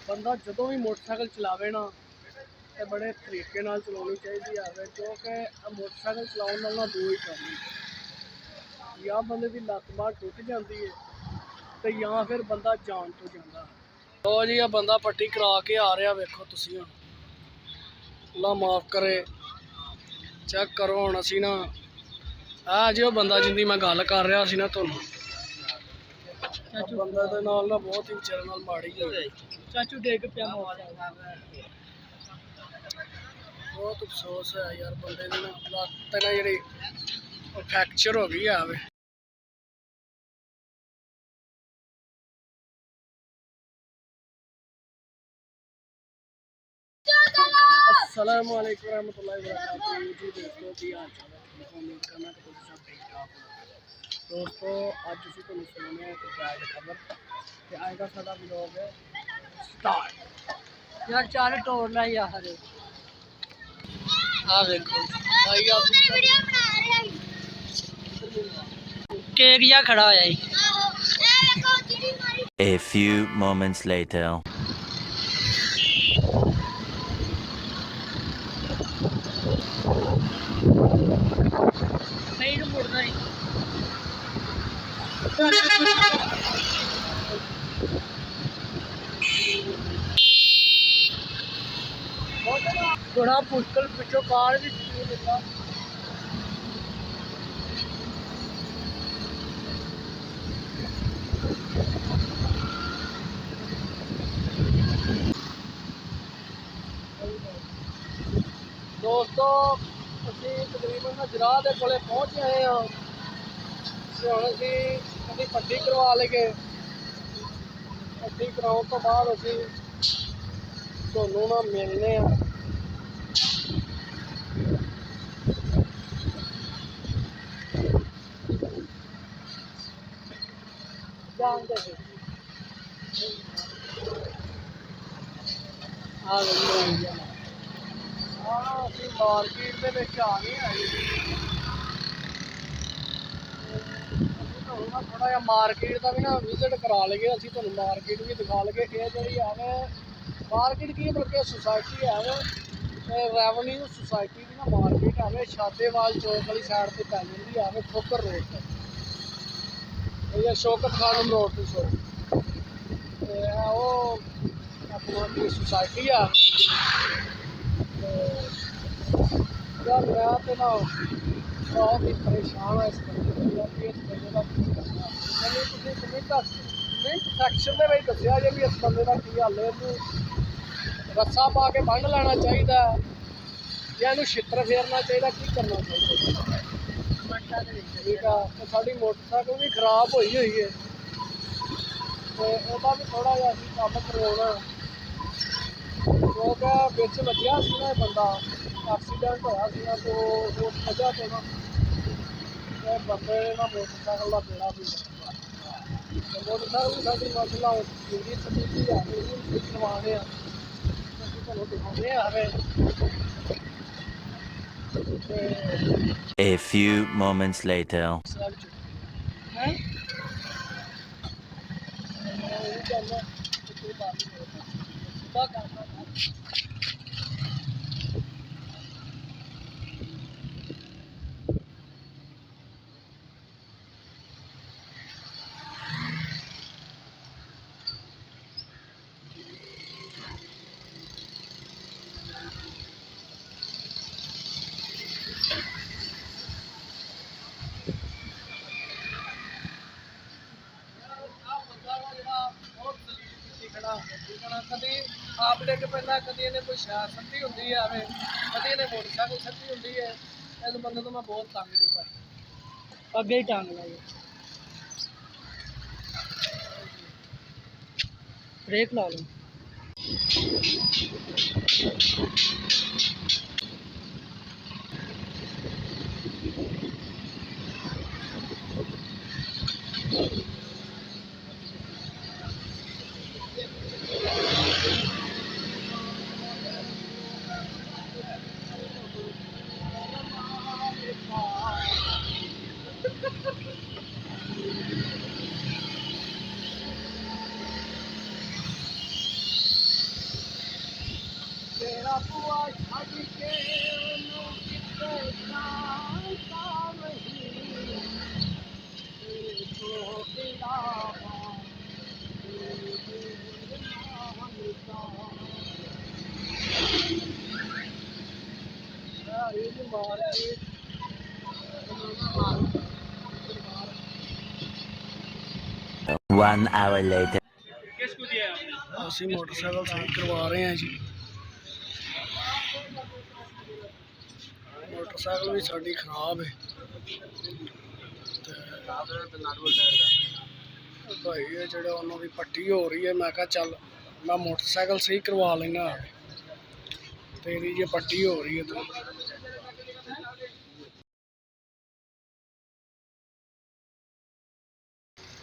ਬੰਦਾ ਜਦੋਂ ਵੀ ਮੋਟਰਸਾਈਕਲ ਚਲਾਵੇ ਨਾ ਤੇ ਬੜੇ ਤਰੀਕੇ ਨਾਲ ਚਲਾਉਣੀ ਚਾਹੀਦੀ ਹੈ, ਕਿਉਂਕਿ ਮੋਟਰਸਾਈਕਲ ਚਲਾਉਣ ਨਾਲ ਨਾ ਦੋ ਹੀ ਕੰਮ ਜਾਂ ਬੰਦੇ ਦੀ ਲੱਤ ਬਾਂਹ ਟੁੱਟ ਜਾਂਦੀ ਹੈ ਤੇ ਜਾਂ ਫਿਰ ਬੰਦਾ ਜਾਨ ਤੋਂ ਜਾਂਦਾ। ਲੋ ਜੀ ਆ ਬੰਦਾ ਪੱਟੀ ਕਰਾ ਕੇ ਆ ਰਿਹਾ, ਵੇਖੋ ਤੁਸੀਂ ਹੁਣ, ਅੱਲਾ ਮਾਫ ਕਰੇ। ਚੈੱਕ ਕਰੋ ਹੁਣ ਅਸੀਂ ਨਾ ਆ ਜੀ ਉਹ ਬੰਦਾ ਜਿੰਦੀ ਮੈਂ ਗੱਲ ਕਰ ਰਿਹਾ ਸੀ ਨਾ ਤੁਹਾਨੂੰ, ਬੰਦਾ ਦੇ ਨਾਲ ਨਾ ਬਹੁਤ ਹੀ ਵਿਚਾਰੇ ਨਾਲ ਮਾੜੀ ਹੋਈ। ਚਾਚੂ ਡਿੱਗ ਪਿਆ ਮੋਟਰਸਾਈਕਲ, ਬਹੁਤ ਅਫਸੋਸ ਹੈ ਯਾਰ, ਬੰਦੇ ਦੀ ਨਾ ਲੱਤ ਨਾ ਜਿਹੜੀ ਫ੍ਰੈਕਚਰ ਹੋ ਗਈ ਹੈ। अस्सलाम वालेकुम रहमतुल्लाहि वबरकातुह। जी दोस्तों की हाल चाल है, उम्मीद करना कि तुम सब ठीक ठाक हो। दोस्तों अज असीं तुहानूं सुणाने एक ड्राइव खबर ते आएगा साडा व्लॉग है स्टार्ट। यार चार टोर ला यार, आ देखो भाई आप वीडियो बना रहे हैं, केक या खड़ा होया ही। A few moments later. मुड़ना ही बड़ा मुश्किल पिछों कार भी मिलता। दोस्तों ਅਸੀਂ ਤਕਰੀਬਨ ਜਰਾਹ ਦੇ ਕੋਲੇ ਪਹੁੰਚ ਗਏ ਹਾਂ ਤੇ ਹੁਣ ਅਸੀਂ ਪੱਟੀ ਕਰਵਾ ਲਈਏ। ਪੱਟੀ ਕਰਾਉਣ ਤੋਂ ਬਾਅਦ ਅਸੀਂ ਤੁਹਾਨੂੰ ਨਾ ਮਿਲਨੇ ਆ। ਜਾਣਦੇ ਆ ਗਈ ਅਸੀਂ ਮਾਰਕੀਟ ਦੇ ਵਿੱਚ ਆ ਗਏ ਹਾਂ। ਤੁਹਾਨੂੰ ਨਾ ਥੋੜਾ ਜਿਹਾ ਮਾਰਕੀਟ ਦਾ ਵੀ ਨਾ ਵਿਜ਼ਿਟ ਕਰਾ ਲਈਏ। ਅਸੀਂ ਤੁਹਾਨੂੰ ਮਾਰਕੀਟ ਵੀ ਦਿਖਾ ਲਈਏ। ਇਹ ਜਿਹੜੀ ਹੈ ਮਾਰਕੀਟ ਕੀ ਬਲਕਿ ਸੁਸਾਇਟੀ ਹੈ ਰੈਵਨਿਊ ਸੁਸਾਇਟੀ ਦੀ ਨਾ ਮਾਰਕੀਟ ਹੈ ਸ਼ਾਦੇਵਾਲ ਚੌਕ ਵਾਲੀ ਸਾਈਡ ਤੇ ਪੈ ਜਾਂਦੀ ਹੈ ਠੋਕਰ ਰੋਡ ਤੇ, ਇਹ ਸ਼ੌਕਤ ਖਾਨਮ ਰੋਡ ਤੇ ਸੋਰੀ। ਤੇ ਉਹ ਆਪਣਾ ਕੀ ਸੁਸਾਇਟੀ ਆ। यार मैं तो ना बहुत ही परेशान है इस बंदे का की करना। मैंने तुझे कमेंट सैक्शन में दसिया जे भी इस बंदे का की हल है, रस्सा पा के बंड लेना चाहिए या इनू छित्र फेरना चाहिए, की करना चाहिए। ठीक है तो साड़ी मोटरसाइकिल भी खराब हुई हुई है तो वह भी थोड़ा जहा अभी कम करवाना क्योंकि बिच लग्या सी ना बंदा एक्सीडेंट होया सी तो उस वजह से ना बंदे ना मोटरसाइकिल का बेड़ा भी मोटरसाइकिल भी साड़ी माशाअल्लाह जिंदगी चली है ठीक करवाने तुहानूं दिखाने A few moments later. कभी आप डिग पैदा, कभी इन्हें कोई शहर सट्टी होंगी है, कभी इन्हें मोटरसाइकिल सट्टी होंगी है। इस बंदे तो मैं बहुत तंग नहीं पाई, अगे ही टांग लाई ब्रेक ला लो। बुआ छड़ के ओनू किते जांदा नहीं तेरे तो इलावा One hour later. ਅਸੀਂ ਮੋਟਰਸਾਈਕਲ ਸਹੀ ਕਰਵਾ ਰਹੇ ਹਾਂ ਜੀ। ਮੋਟਰਸਾਈਕਲ ਵੀ ਸਾਡੀ ਖਰਾਬ ਹੈ ਭਾਈ ਇਹ ਜਿਹੜਾ ਉਹਨਾਂ ਦੀ ਪੱਟੀ ਹੋ ਰਹੀ ਹੈ। ਮੈਂ ਕਿਹਾ ਚੱਲ ਮੈਂ ਮੋਟਰਸਾਈਕਲ ਸਹੀ ਕਰਵਾ ਲੈਣਾ ਤੇਰੀ ਜੇ ਪੱਟੀ ਹੋ ਰਹੀ ਹੈ ਤਾਂ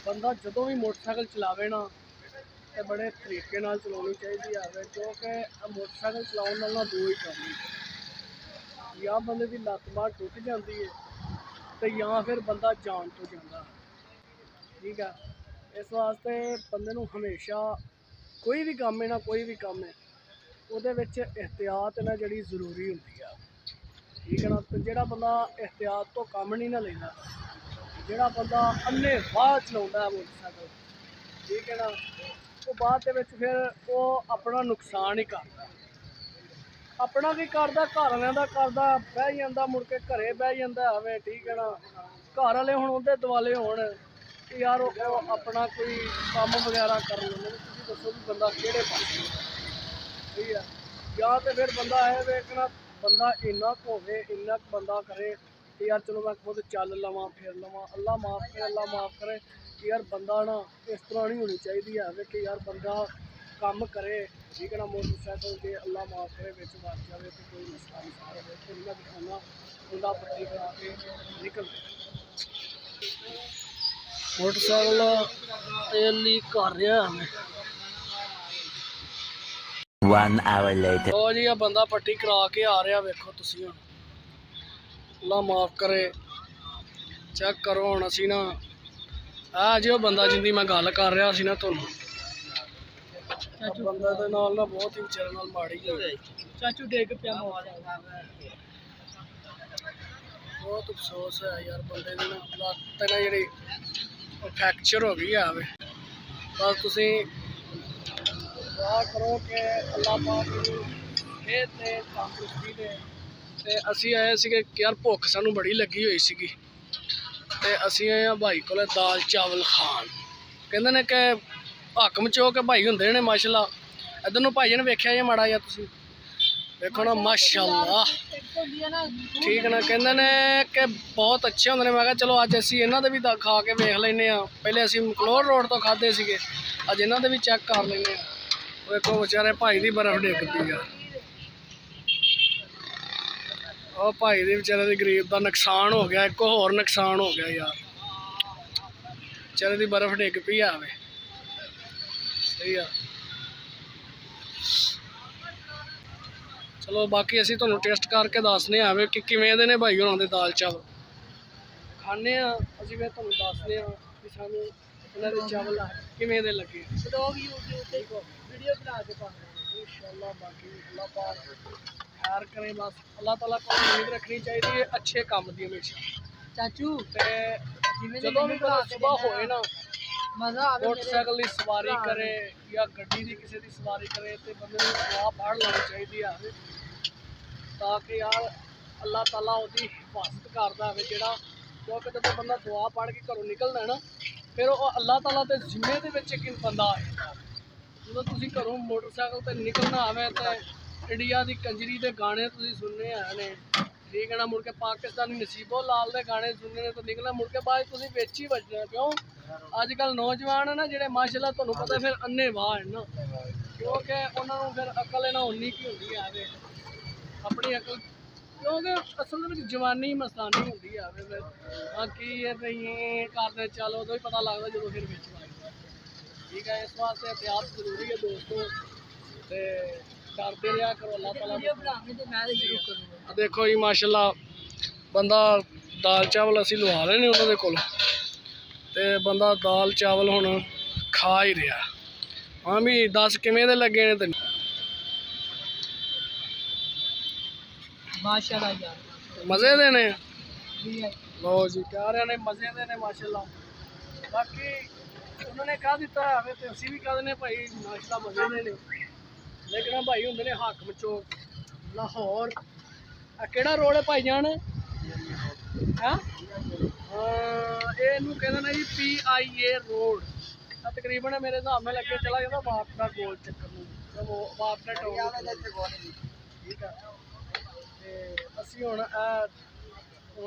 ਬੰਦਾ ਜਦੋਂ ਵੀ ਮੋਟਰਸਾਈਕਲ ਚਲਾਵੇ ਨਾ ਤੇ ਬੜੇ ਤਰੀਕੇ ਨਾਲ ਚਲਾਉਣੀ ਚਾਹੀਦੀ ਹੈ ਕਿਉਂਕਿ ਮੋਟਰਸਾਈਕਲ ਚਲਾਉਣ ਨਾਲ ਨਾ ਦੋ ਹੀ ਕੰਮ ਨੇ ਜਾਂ ਬੰਦੇ ਦੀ ਲੱਤ ਬਾਂਹ ਟੁੱਟ ਜਾਂਦੀ ਹੈ ਤੇ ਜਾਂ ਫਿਰ ਬੰਦਾ ਜਾਨ ਤੋਂ ਜਾਂਦਾ ਠੀਕ ਹੈ। ਇਸ ਵਾਸਤੇ ਬੰਦੇ ਨੂੰ ਹਮੇਸ਼ਾ ਕੋਈ ਵੀ ਕੰਮ ਹੈ ਨਾ ਕੋਈ ਵੀ ਕੰਮ ਹੈ ਉਹਦੇ ਵਿੱਚ ਇਹਤਿਆਤ ਨਾ ਜਿਹੜੀ ਜ਼ਰੂਰੀ ਹੁੰਦੀ ਆ ਠੀਕ ਹੈ ਨਾ। ਤੇ ਜਿਹੜਾ ਬੰਦਾ ਇਹਤਿਆਤ ਤੋਂ ਕੰਮ ਨਹੀਂ ਨਾ ਲੈਂਦਾ ਜਿਹੜਾ ਬੰਦਾ ਅੰਨੇ ਵਾਹ ਚਲਾਉਂਦਾ ਮੋਟਰਸਾਈਕਲ ਠੀਕ ਹੈ ਨਾ ਉਹ ਬਾਅਦ ਦੇ ਵਿੱਚ ਫਿਰ ਉਹ ਆਪਣਾ ਨੁਕਸਾਨ ਹੀ ਕਰਦਾ ਆਪਣਾ ਵੀ ਕਰਦਾ ਘਰ ਵਾਲਿਆਂ ਦਾ ਕਰਦਾ ਬਹਿ ਜਾਂਦਾ ਮੁੜ ਕੇ ਘਰੇ ਬਹਿ ਜਾਂਦਾ ਐਵੇਂ ਠੀਕ ਹੈ ਨਾ। ਘਰ ਵਾਲੇ ਹੁਣ ਉਹਦੇ ਦੁਆਲੇ ਹੋਣ ਕਿ ਯਾਰ ਉਹ ਆਪਣਾ ਕੋਈ ਕੰਮ ਵਗੈਰਾ ਕਰ ਲੈਂਦੇ ਨੇ ਤੁਸੀਂ ਦੱਸੋ ਵੀ ਬੰਦਾ ਕਿਹੜੇ ਪਾਸੇ ਠੀਕ ਹੈ। ਜਾਂ ਤਾਂ ਫਿਰ ਬੰਦਾ ਇਹ ਵੇਖਣਾ ਬੰਦਾ ਇੰਨਾ ਕੁ ਹੋਵੇ ਇੰਨਾ ਕੁ ਬੰਦਾ ਕਰੇ ਕਿ ਯਾਰ ਚਲੋ ਮੈਂ ਖੁਦ ਚੱਲ ਲਵਾਂ ਫਿਰ ਲਵਾਂ ਅੱਲਾ ਮਾਫ ਕਰੇ ਕਿ ਯਾਰ ਬੰਦਾ ਨਾ ਇਸ ਤਰ੍ਹਾਂ ਨਹੀਂ ਹੋਣੀ ਚਾਹੀਦੀ ਹੈ ਕਿ ਯਾਰ ਬੰਦਾ ਕੰਮ ਕਰੇ ਠੀਕ ਹੈ ਨਾ। ਮੋਟਰਸਾਈਕਲ 'ਤੇ ਅੱਲਾ ਮਾਫ ਕਰੇ ਵਿੱਚ ਵੱਜ ਜਾਵੇ ਅਤੇ ਕੋਈ ਮਸਲਾ ਨਹੀਂ ਸਾਰਾ ਵਿੱਚ ਇਹਨਾਂ ਦਿਖਾਉਣਾ ਉਹਦਾ ਪੱਟੀ ਕਰਾ ਕੇ ਨਿਕਲ ਮੋਟਰਸਾਈਕਲ ਤੇਲ ਲੀਕ ਕਰ ਰਿਹਾ ਮੈਂ 1 hour later. ਲੋ ਜੀ ਆ ਬੰਦਾ ਪੱਟੀ ਕਰਾ ਕੇ ਆ ਰਿਹਾ ਵੇਖੋ ਤੁਸੀਂ ਹੁਣ ਅੱਲਾ ਮਾਫ ਕਰੇ ਚੈੱਕ ਕਰੋ ਹੁਣ ਅਸੀਂ ਨਾ ਆ ਜੀ ਉਹ ਬੰਦਾ ਜਿੰਦੀ ਮੈਂ ਗੱਲ ਕਰ ਰਿਹਾ ਸੀ ਨਾ ਤੁਹਾਨੂੰ ਬੰਦਾ ਦੇ ਨਾਲ ਨਾ ਬਹੁਤ ਹੀ ਵਿਚਾਰੇ ਨਾਲ ਮਾੜੀ ਹੋਈ ਚਾਚੂ ਡਿੱਗ ਪਿਆ ਬਹੁਤ ਅਫਸੋਸ ਹੈ ਯਾਰ ਬੰਦੇ ਦੀ ਨਾ ਲੱਤ ਨਾ ਜਿਹੜੀ ਫ੍ਰੈਕਚਰ ਹੋ ਗਈ ਆ ਵੇ ਬਸ ਤੁਸੀਂ ਦੁਆ ਕਰੋ ਕਿ ਅੱਲਾਹ ਪਾਕ ਨੂੰ ਇਹ ਤੇ ਤੰਦਰੁਸਤੀ ਦੇ ਤੇ ਅਸੀਂ ਆਏ ਸੀਗੇ ਯਾਰ ਭੁੱਖ ਸਾਨੂੰ ਬੜੀ ਲੱਗੀ ਹੋਈ ਸੀਗੀ ਤੇ ਅਸੀਂ ਆਏ ਆ ਭਾਈ ਕੋਲੇ ਦਾਲ ਚਾਵਲ ਖਾਣ ਕਹਿੰਦੇ ਨੇ ਕਿ ਹਾਕਮ ਚੋ ਕੇ ਭਾਈ ਹੁੰਦੇ ਨੇ ਮਾਸ਼ਾਅੱਲਾ ਇੱਧਰ ਨੂੰ ਭਾਈ ਨੇ ਵੇਖਿਆ ਜੇ ਮਾੜਾ ਜਿਹਾ ਤੁਸੀਂ ਵੇਖੋ ਨਾ ਮਾਸ਼ਾਅੱਲਾ ਠੀਕ ਨਾ ਕਹਿੰਦੇ ਨੇ ਕਿ ਬਹੁਤ ਅੱਛੇ ਹੁੰਦੇ ਨੇ। ਮੈਂ ਕਿਹਾ ਚਲੋ ਅੱਜ ਅਸੀਂ ਇਹਨਾਂ ਦੇ ਵੀ ਖਾ ਕੇ ਵੇਖ ਲੈਂਦੇ ਹਾਂ। ਪਹਿਲੇ ਅਸੀਂ ਮਕਲੋਰ ਰੋਡ ਤੋਂ ਖਾਧੇ ਸੀਗੇ ਅੱਜ ਇਹਨਾਂ ਦੇ ਵੀ ਚੈੱਕ ਕਰ ਲੈਂਦੇ ਹਾਂ। ਵੇਖੋ ਵਿਚਾਰੇ ਭਾਈ ਦੀ ਬਰਫ਼ ਡਿੱਗ ਪਈ ਆ ਉਹ ਭਾਈ ਦੇ ਵਿਚਾਰੇ ਦੇ ਗਰੀਬ ਦਾ ਨੁਕਸਾਨ ਹੋ ਗਿਆ ਇੱਕ ਹੋਰ ਨੁਕਸਾਨ ਹੋ ਗਿਆ ਯਾਰ ਵਿਚਾਰੇ ਦੀ ਬਰਫ਼ ਡਿੱਗ ਪਈ ਆਵੇ ਸਹੀ ਆ। ਚਲੋ ਬਾਕੀ ਅਸੀਂ ਤੁਹਾਨੂੰ ਟੇਸਟ ਕਰਕੇ ਦੱਸਦੇ ਆਵੇ ਕਿ ਕਿਵੇਂ ਦੇ ਨੇ ਭਾਈ ਉਹਨਾਂ ਦੇ ਦਾਲ ਚਾਵਲ ਖਾਂਦੇ ਆ ਅਸੀਂ ਫਿਰ ਤੁਹਾਨੂੰ ਦੱਸਦੇ ਆ ਕਿ ਸਾਨੂੰ ਇਹਨਾਂ ਦੇ ਚਾਵਲ ਕਿਵੇਂ ਦੇ ਲੱਗੇ ਵੀਡੀਓ ਬਣਾ ਕੇ ਪਾਉਂਦੇ ਇੰਸ਼ਾਅੱਲਾ। ਬਾਕੀ ਅੱਲਾਹ ਪਾਕ ਖੈਰ ਕਰੇ ਬਸ ਅੱਲਾਹ ਤਾਲਾ ਕੋਲ ਉਮੀਦ ਰੱਖਣੀ ਚਾਹੀਦੀ ਹੈ ਅੱਛੇ ਕੰਮ ਦੀ ਹਮੇਸ਼ਾ ਚਾਚੂ ਤੇ ਜਦੋਂ ਵੀ ਬੰਦਾ ਸੁਬਾਹ ਹੋਏ ਨਾ ਮੋਟਰਸਾਈਕਲ ਦੀ ਸਵਾਰੀ ਕਰੇ ਜਾਂ ਗੱਡੀ ਦੀ ਕਿਸੇ ਦੀ ਸਵਾਰੀ ਕਰੇ ਤੇ ਬੰਦੇ ਨੂੰ ਦੁਆ ਪੜ੍ਹ ਲੈਣੀ ਚਾਹੀਦੀ ਆ ਤਾਂ ਕਿ ਯਾਰ ਅੱਲਾਹ ਤਾਲਾ ਉਹਦੀ ਹਿਫਾਜ਼ਤ ਕਰਦਾ ਹੋਵੇ ਜਿਹੜਾ ਕਿਉਂਕਿ ਜਦੋਂ ਬੰਦਾ ਦੁਆ ਪੜ੍ਹ ਕੇ ਘਰੋਂ ਨਿਕਲਦਾ ਨਾ ਫਿਰ ਉਹ ਅੱਲਾਹ ਤਾਲਾ ਦੇ ਜ਼ਿੰਮੇ ਦੇ ਵਿੱਚ ਇੱਕ ਬੰਦਾ ਹੈ। ਜਦੋਂ ਤੁਸੀਂ ਘਰੋਂ ਮੋਟਰਸਾਈਕਲ 'ਤੇ ਨਿਕਲਣਾ ਆਵੇ ਤਾਂ ਇੰਡੀਆ ਦੀ ਕੰਜਰੀ ਦੇ ਗਾਣੇ ਤੁਸੀਂ ਸੁਣਨੇ ਆਏ ਨੇ ਠੀਕ ਹੈ ਨਾ ਮੁੜ ਕੇ ਪਾਕਿਸਤਾਨੀ ਨਸੀਬੋ ਲਾਲ ਦੇ ਗਾਣੇ ਸੁਣਨੇ ਨੇ ਤਾਂ ਨਿਕਲਣਾ ਮੁੜ ਕੇ ਬਾਅਦ ਤੁਸੀਂ ਵਿੱਚ ਹੀ ਵੱਜਣਾ ਕਿਉਂ ਅੱਜ ਕੱਲ੍ਹ ਨੌਜਵਾਨ ਨਾ ਜਿਹੜੇ ਮਾਸ਼ਾਅੱਲਾ ਤੁਹਾਨੂੰ ਪਤਾ ਫਿਰ ਅੰਨੇ ਵਾਹ ਹਨ ਨਾ ਕਿਉਂਕਿ ਉਹਨਾਂ ਨੂੰ ਫਿਰ ਅਕਲ ਨਾ ਉਨੀ ਕੀ ਹੁੰਦੀ ਆਵੇ ਆਪਣੀ ਅਕਲ ਕਿਉਂਕਿ ਅਸਲ ਦੇ ਵਿੱਚ ਜਵਾਨੀ ਮਸਤਾਨੀ ਹੁੰਦੀ ਆਵੇ ਫਿਰ ਬਾਕੀ ਇਹ ਨਹੀਂ ਕਰਦੇ ਚੱਲ ਉਦੋਂ ਹੀ ਪਤਾ ਲੱਗਦਾ ਜਦੋਂ ਫਿਰ ਵਿੱਚ ਵੱਜਦਾ ਠੀਕ ਹੈ। ਇਸ ਵਾਸਤੇ ਇਹਤਿਆਤ ਜ਼ਰੂਰੀ ਹੈ ਦੋਸਤੋ ਤੇ ਡਰਦੇ ਰਿਹਾ ਕਰੋ ਅੱਲਾਹ ਤਾਲਾ ਦੇਖੋ ਜੀ ਮਾਸ਼ਾਅੱਲਾ ਬੰਦਾ ਦਾਲ ਚਾਵਲ ਅਸੀਂ ਲਵਾ ਰਹੇ ਨੇ ਉਹਨਾਂ ਦੇ ਕੋਲ ਤੇ ਬੰਦਾ ਦਾਲ ਚਾਵਲ ਹੁਣ ਖਾ ਹੀ ਰਿਹਾ। ਹਾਂ ਵੀ ਦੱਸ ਕਿਵੇਂ ਦੇ ਲੱਗੇ ਨੇ ਤੈਨੂੰ माशाल्लाह यार मजे दे ने लो जी प्यारे ने मजे दे ने माशाल्लाह बाकी उन्होंने कह दिता है तो असी भी कह देने भाई माशाल्लाह मजे दे ने लेकिन भाई होंगे ने हाकम चौक लाहौर केड़ा रोड है भाईजान हाँ ਇਹਨੂੰ ਕਹਿੰਦੇ ਨੇ ਜੀ PIA ਰੋਡ ਤਕਰੀਬਨ ਮੇਰੇ ਹਿਸਾਬ ਨਾਲ ਅੱਗੇ ਚਲਾ ਜਾਂਦਾ ਵਾਪ ਦਾ ਗੋਲ ਚੱਕਰ ਨੂੰ ਵਾਪ ਦਾ ਟਾਊਨ ਠੀਕ ਆ ਤੇ ਅਸੀਂ ਹੁਣ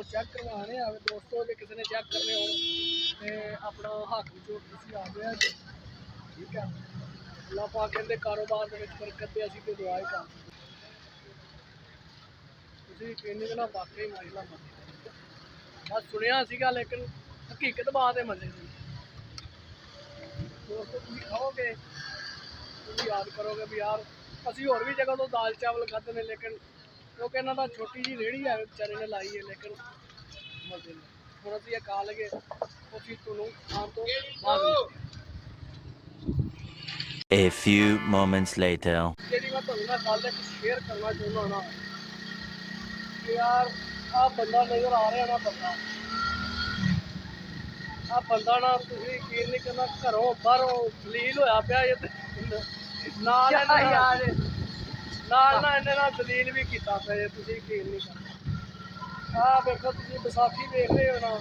ਚੈੱਕ ਕਰਵਾਣੇ ਆ ਦੋਸਤੋ ਜੇ ਕਿਸੇ ਨੇ ਚੈੱਕ ਕਰਨੇ ਹੋਣ ਤੇ ਆਪਣਾ ਹਾਕਮ ਚੌਕ ਤੁਸੀਂ ਆ ਗਿਆ ਜੀ ਠੀਕ ਆ ਅੱਲਾਹ ਪਾਕ ਕਹਿੰਦੇ ਕਾਰੋਬਾਰ ਦੇ ਵਿੱਚ ਬਰਕਤ ਦੇ ਅਸੀਂ ਤੇ ਦੁਆ ਕਰ ਤੁਸੀਂ ਕਿੰਨੇ ਦਿਨਾਂ ਵਾਕਈ ਮਾਸ਼ਾਅੱਲਾਹ बस सुनिया सीगा लेकिन हकीकत बात है मजे की दोस्तों तुम खाओगे तुम याद करोगे भी यार असी होर भी जगह तो दाल चावल खाते हैं लेकिन क्योंकि इन्हों का छोटी जी रेहड़ी है बेचारे ने लाई है लेकिन मजे ने हम अभी खा लगे उसी तुहानू खाण तो बाद A few moments later. जी मैं तुहानू नाल गल एक शेयर करना चाहुंदा ना कि यार आ बंदा नजर आ रहा ना बंदा आ बंदा ना तुसीं यकीन नहीं करना घरों बाहरों दलील होया पिया नाल ना इन्हें ना दलील भी कीता पिया जे तुसीं यकीन नहीं करना आ देखो तुसीं बैसाखी देख रहे हो ना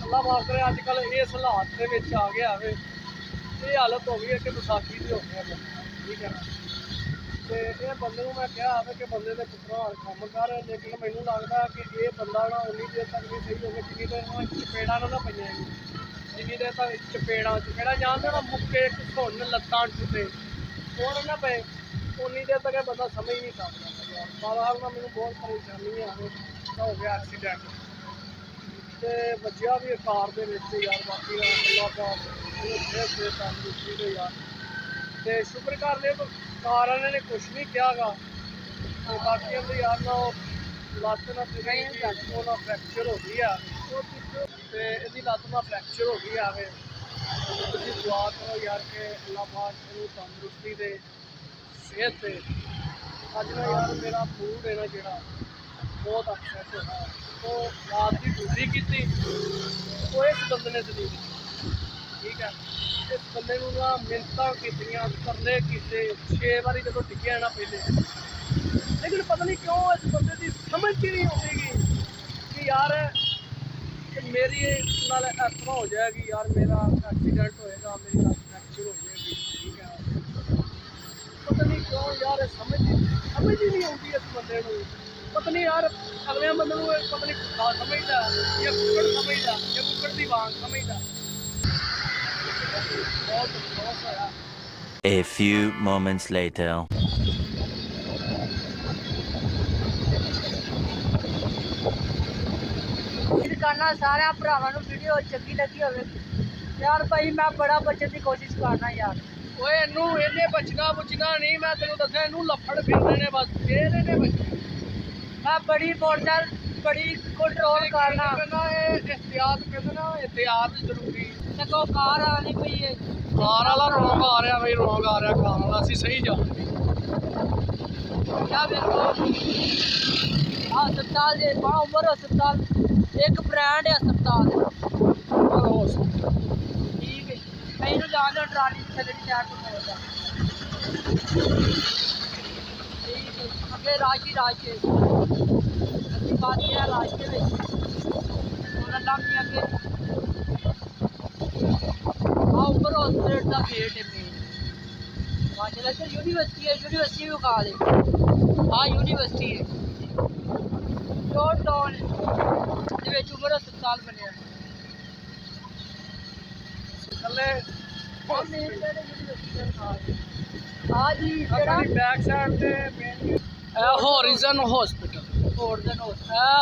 अल्लाह माफ करे अजकल इस हालात दे विच आ गया वे ये हालत हो गई है कि बैसाखी दी हो गई ठीक है ना तो ये बंदे को मैं कहा है कि बंदे के पुत्रा काम कर लेकिन मैनू लगता कि ये बंदा ना उन्नी देर तक नहीं सही होगा जिन्नी देर चपेड़ा ना पे जिन्नी देर तक चपेड़ा जानते ना मुक्के घुन लत्तां टुटे और ना पे उन्नी देर तक बंदा समझ नहीं सकता बार ना मैनू बहुत परेशानी है हो गया एक्सीडेंट तो बचिया भी कार के यार बाकी अल्लाह पाक तंदुरुस्ती दे यार तो शुक्र कर ले कार वाले ने कुछ नहीं किया तो बाकी यार ना लत्त ना फ्रैक्चर हो गई है तो इसकी लत्त ना फ्रैक्चर हो गई है तुम दुआ करो यार कि अल्लाह पाक तंदुरुस्ती दे सेहत दे अज ना यार मेरा मूड है ना जोड़ा बहुत अपसैट होना तो रात की ड्यूटी की तो इस बंदे ने दलील ठीक है इस बंदे ना मिन्नतां कीतियां तरले कीते 6 बारी जो डिग्गिया ना पहले लेकिन पता नहीं क्यों इस बंदे की समझ ही नहीं आती कि यार मेरी नाल इस तरह हो जाएगी यार मेरा एक्सीडेंट होएगा मेरी लत्त फ्रैक्चर हो जाएगी ठीक है पता नहीं क्यों यार समझ ही नहीं आती इस बंदे को पता नहीं यार अगले बंदे को पता नहीं खुदा समझता या कुकड़ समझता या कुकड़ की वांग समझता बहुत अफसोस होया A few moments later. करना सारे भरावां नूं वीडियो चंगी लगी होवे यार भाई मैं बड़ा बचने की कोशिश करना यार ओए इनू इन्ने बचना नहीं मैं तेनू दस्या इनू लफड़ फिरने ने बस ਇਹਦੇ ने बचना मैं बड़ी मोटरसाइकिल बड़ी कंट्रोल करना एहतियात कहते ना एहतियात जरूरी ते को कार आनी पई है कार वाला रोंग आ रहा भाई रोंग आ रहा कार वाला असी सही जा क्या देखो अस्पताल दे बड़ा उम्र अस्पताल एक ब्रांड है अस्पताल ठीक है मैं इन्हू जान दो ट्राली थले चार तो होगा ठीक है अगे राजी बात किया राज के और अल्लाह की अगे ऊपर हॉस्पिटल का गेट है मेन माशाल्लाह सर यूनिवर्सिटी भी खा दे हाँ यूनिवर्सिटी है शॉर्ट टाउन उम्र अस्पताल बने हाँ जी बैक साइड से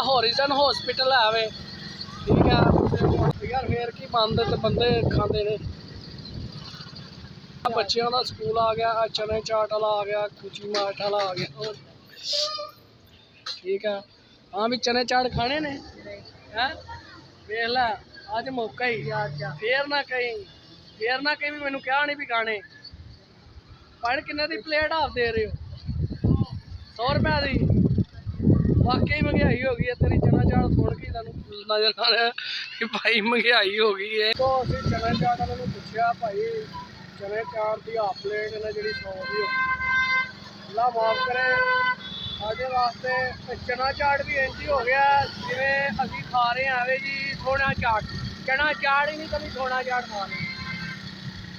हॉरिजन हॉस्पिटल है वे ठीक है यार फिर की बंद तो बंदे खाते ने बच्चों का स्कूल आ गया चने चाट वाला आ गया कुची माठ वाला आ गया ठीक है हाँ भी चने चाट खाने ने हैं देख लै अज मौका ही फिर ना कहीं भी मैनू क्या नहीं भी खाने पर किन्ने दी प्लेट आप दे रहे हो 100 रुपए दी वाकई महंगाई हो गई है तेरी चना चाट सुन के नजर आ रहा है कि भाई महंगाई हो गई है। तो असं चना चाट वाले पूछा भाई चने चाट की हाफ प्लेट ने जी 100 की अल्लाह माफ करे साढ़े वास्ते चना चाट भी इंज ही हो गया जिमें अभी खा रहे हैं जी सोना चाट चना चाट ही नहीं कभी सोना चाट खा रहे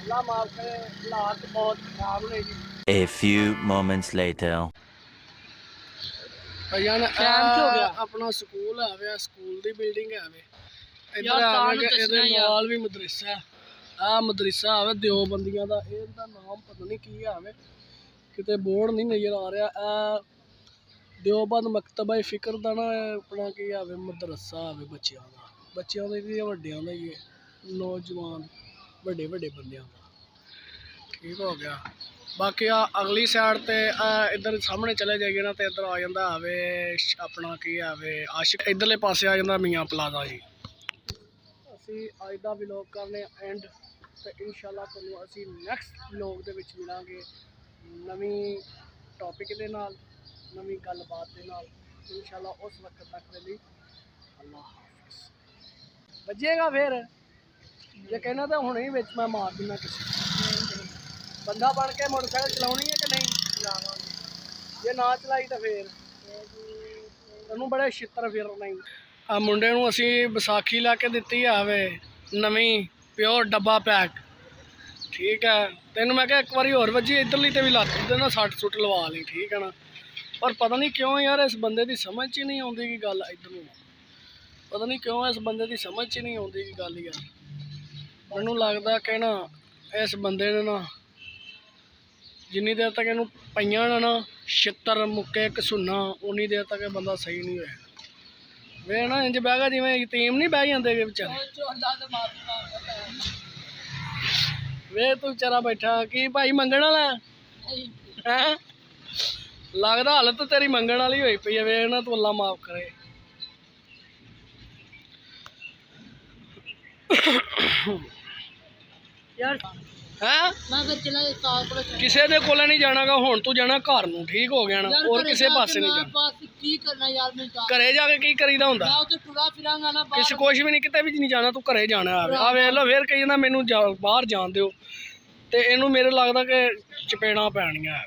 अल्लाह माफ करे हालात बहुत खराब ने जी। A few moments later. अपना स्कूल है स्कूल दी बिल्डिंग है इधर नाल भी मदरसा आ मदरसा है देवबंदियां दा इहदा नाम पता नहीं की है किते बोर्ड नहीं नजर आ रहा आ देवबंद मकतबा फिक्र दा ना अपना की है मदरसा है बच्चों दा वड्डियां दा ही नौजवान बड़े बड़े बंदियां दा ठीक हो गया। बाकी अगली साइड ते इधर सामने चले जाइए ना तो इधर आ जाता है अपना की है आशिक इधरले पासे आ जाता मियाँ प्लाजा जी। असी अज का व्लॉग करने एंड तो इंशाल्लाह तुहानू असी नैक्सट व्लॉग दे विच मिलांगे नवीं टॉपिक दे नाल नवीं गलबात दे नाल इंशाल्लाह उस वक्त तक दे लई अल्लाह हाफिज़। बजेगा फिर जे कहना तो हुणे ही विच मैं मार दूंगा किसी बंदा बन के मोटरसाइकिल चलानी है कि नहीं जे ना चलाई तो फिर तेनों बड़े छित्र फिर नहीं आ मुंडे नूं असी विसाखी लैके दित्ती है नवीं प्योर डब्बा पैक ठीक है। तेनों मैं एक बारी होर वजी इधरली ते भी लत्त दे ना सट सुट लवा ली ठीक है ना पर पता नहीं क्यों यार इस बंदे की समझ ही नहीं आती कि गल इधर पता नहीं क्यों इस बंदे की समझ ही नहीं आती कि गल यार मैनूं लगदा कि ना इस बंदे ने ना जिन्नी देर तक इनू पईयां ना छित्तर मुक्के घसुना उन्नी देर तक बंदा सही नहीं होया वे ना इंज बह गया जिवें यतीम नहीं बह जाते बेचारे वे तू बेचारा बैठा कि भाई मंगण वाला है लगदा हालत तेरी मंगण वाली होई पई है वे ना तू अल्लाह माफ करे। यार किसी के कोल नहीं जाना गा हुण तू जाना घर नूं ठीक हो गया ना और किसी पासे नहीं जाना घरे जाके की करीदा हुंदा किसी कुछ भी नहीं किते भी नहीं जाना तू घरे जाना आ वेख लो फिर कही जांदा मैनूं बाहर जान दिओ ते इहनूं मेरे लगदा कि चपेड़ां पैणियां